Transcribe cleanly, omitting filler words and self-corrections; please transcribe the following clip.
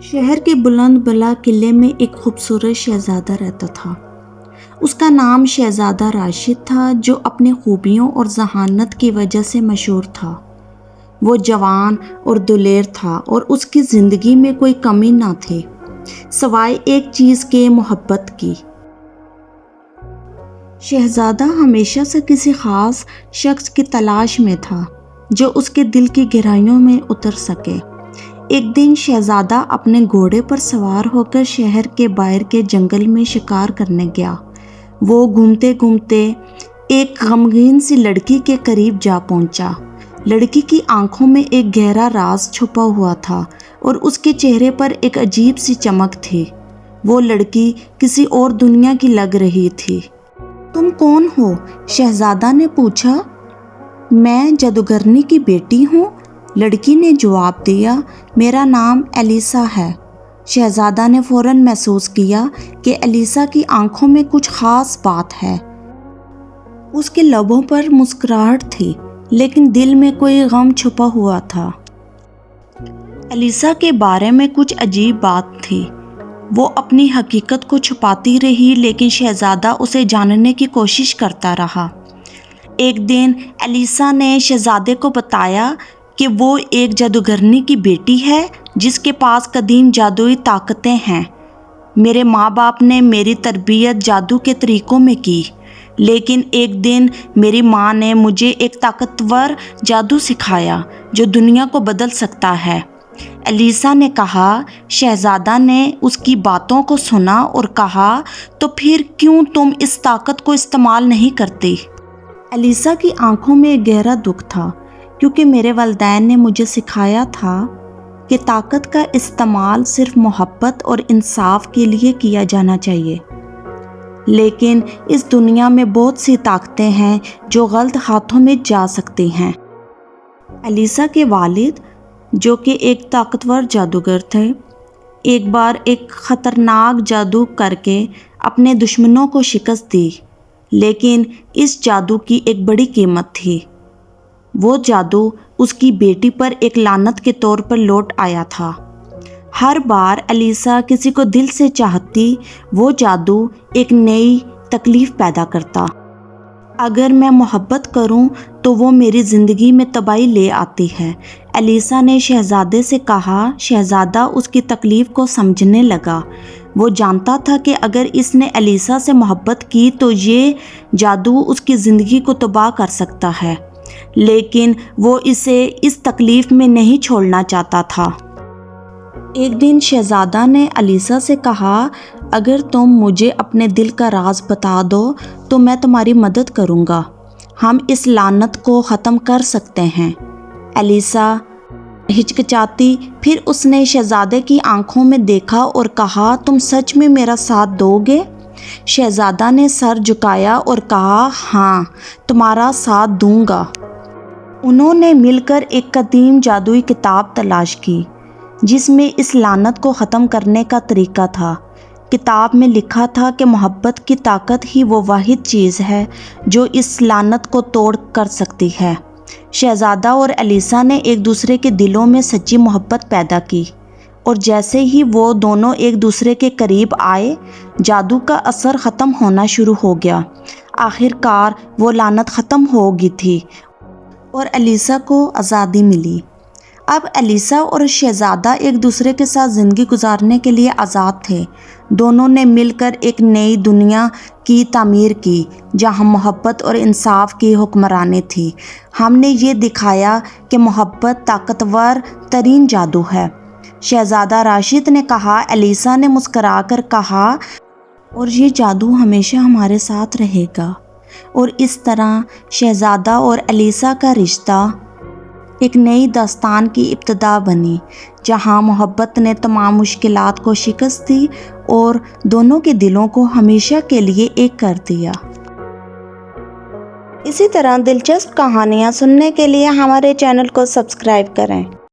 شہر کے بلند بلا قلعے میں ایک خوبصورت شہزادہ رہتا تھا۔ اس کا نام شہزادہ راشد تھا، جو اپنی خوبیوں اور ذہانت کی وجہ سے مشہور تھا۔ وہ جوان اور دلیر تھا اور اس کی زندگی میں کوئی کمی نہ تھی سوائے ایک چیز کے، محبت کی۔ شہزادہ ہمیشہ سے کسی خاص شخص کی تلاش میں تھا جو اس کے دل کی گہرائیوں میں اتر سکے۔ ایک دن شہزادہ اپنے گھوڑے پر سوار ہو کر شہر کے باہر کے جنگل میں شکار کرنے گیا۔ وہ گھومتے گھومتے ایک غمگین سی لڑکی کے قریب جا پہنچا۔ لڑکی کی آنکھوں میں ایک گہرا راز چھپا ہوا تھا اور اس کے چہرے پر ایک عجیب سی چمک تھی۔ وہ لڑکی کسی اور دنیا کی لگ رہی تھی۔ تم کون ہو؟ شہزادہ نے پوچھا۔ میں جادوگرنی کی بیٹی ہوں، لڑکی نے جواب دیا۔ میرا نام ایلیسا ہے۔ شہزادہ نے فوراً محسوس کیا کہ ایلیسا کی آنکھوں میں کچھ خاص بات ہے۔ اس کے لبوں پر مسکراہٹ تھی لیکن دل میں کوئی غم چھپا ہوا تھا۔ ایلیسا کے بارے میں کچھ عجیب بات تھی۔ وہ اپنی حقیقت کو چھپاتی رہی لیکن شہزادہ اسے جاننے کی کوشش کرتا رہا۔ ایک دن ایلیسا نے شہزادے کو بتایا کہ وہ ایک جادوگرنی کی بیٹی ہے جس کے پاس قدیم جادوئی طاقتیں ہیں۔ میرے ماں باپ نے میری تربیت جادو کے طریقوں میں کی، لیکن ایک دن میری ماں نے مجھے ایک طاقتور جادو سکھایا جو دنیا کو بدل سکتا ہے۔ ایلیسا نے کہا۔ شہزادہ نے اس کی باتوں کو سنا اور کہا، تو پھر کیوں تم اس طاقت کو استعمال نہیں کرتی؟ ایلیسا کی آنکھوں میں ایک گہرا دکھ تھا، کیونکہ میرے والدین نے مجھے سکھایا تھا کہ طاقت کا استعمال صرف محبت اور انصاف کے لیے کیا جانا چاہیے۔ لیکن اس دنیا میں بہت سی طاقتیں ہیں جو غلط ہاتھوں میں جا سکتی ہیں۔ ایلیسا کے والد، جو کہ ایک طاقتور جادوگر تھے، ایک بار ایک خطرناک جادو کر کے اپنے دشمنوں کو شکست دی، لیکن اس جادو کی ایک بڑی قیمت تھی۔ وہ جادو اس کی بیٹی پر ایک لعنت کے طور پر لوٹ آیا تھا۔ ہر بار ایلیسا کسی کو دل سے چاہتی، وہ جادو ایک نئی تکلیف پیدا کرتا۔ اگر میں محبت کروں تو وہ میری زندگی میں تباہی لے آتی ہے، ایلیسا نے شہزادے سے کہا۔ شہزادہ اس کی تکلیف کو سمجھنے لگا۔ وہ جانتا تھا کہ اگر اس نے ایلیسا سے محبت کی تو یہ جادو اس کی زندگی کو تباہ کر سکتا ہے، لیکن وہ اسے اس تکلیف میں نہیں چھوڑنا چاہتا تھا۔ ایک دن شہزادہ نے ایلیسا سے کہا، اگر تم مجھے اپنے دل کا راز بتا دو تو میں تمہاری مدد کروں گا۔ ہم اس لعنت کو ختم کر سکتے ہیں۔ ایلیسا ہچکچاتی، پھر اس نے شہزادے کی آنکھوں میں دیکھا اور کہا، تم سچ میں میرا ساتھ دو گے؟ شہزادہ نے سر جھکایا اور کہا، ہاں، تمہارا ساتھ دوں گا۔ انہوں نے مل کر ایک قدیم جادوئی کتاب تلاش کی جس میں اس لعنت کو ختم کرنے کا طریقہ تھا۔ کتاب میں لکھا تھا کہ محبت کی طاقت ہی وہ واحد چیز ہے جو اس لعنت کو توڑ کر سکتی ہے۔ شہزادہ اور ایلیسا نے ایک دوسرے کے دلوں میں سچی محبت پیدا کی، اور جیسے ہی وہ دونوں ایک دوسرے کے قریب آئے، جادو کا اثر ختم ہونا شروع ہو گیا۔ آخر کار وہ لعنت ختم ہو گئی تھی اور ایلیسا کو آزادی ملی۔ اب ایلیسا اور شہزادہ ایک دوسرے کے ساتھ زندگی گزارنے کے لیے آزاد تھے۔ دونوں نے مل کر ایک نئی دنیا کی تعمیر کی جہاں محبت اور انصاف کی حکمرانی تھی۔ ہم نے یہ دکھایا کہ محبت طاقتور ترین جادو ہے، شہزادہ راشد نے کہا۔ ایلیسا نے مسکرا کر کہا، اور یہ جادو ہمیشہ ہمارے ساتھ رہے گا۔ اور اس طرح شہزادہ اور ایلیسا کا رشتہ ایک نئی داستان کی ابتدا بنی، جہاں محبت نے تمام مشکلات کو شکست دی اور دونوں کے دلوں کو ہمیشہ کے لیے ایک کر دیا۔ اسی طرح دلچسپ کہانیاں سننے کے لیے ہمارے چینل کو سبسکرائب کریں۔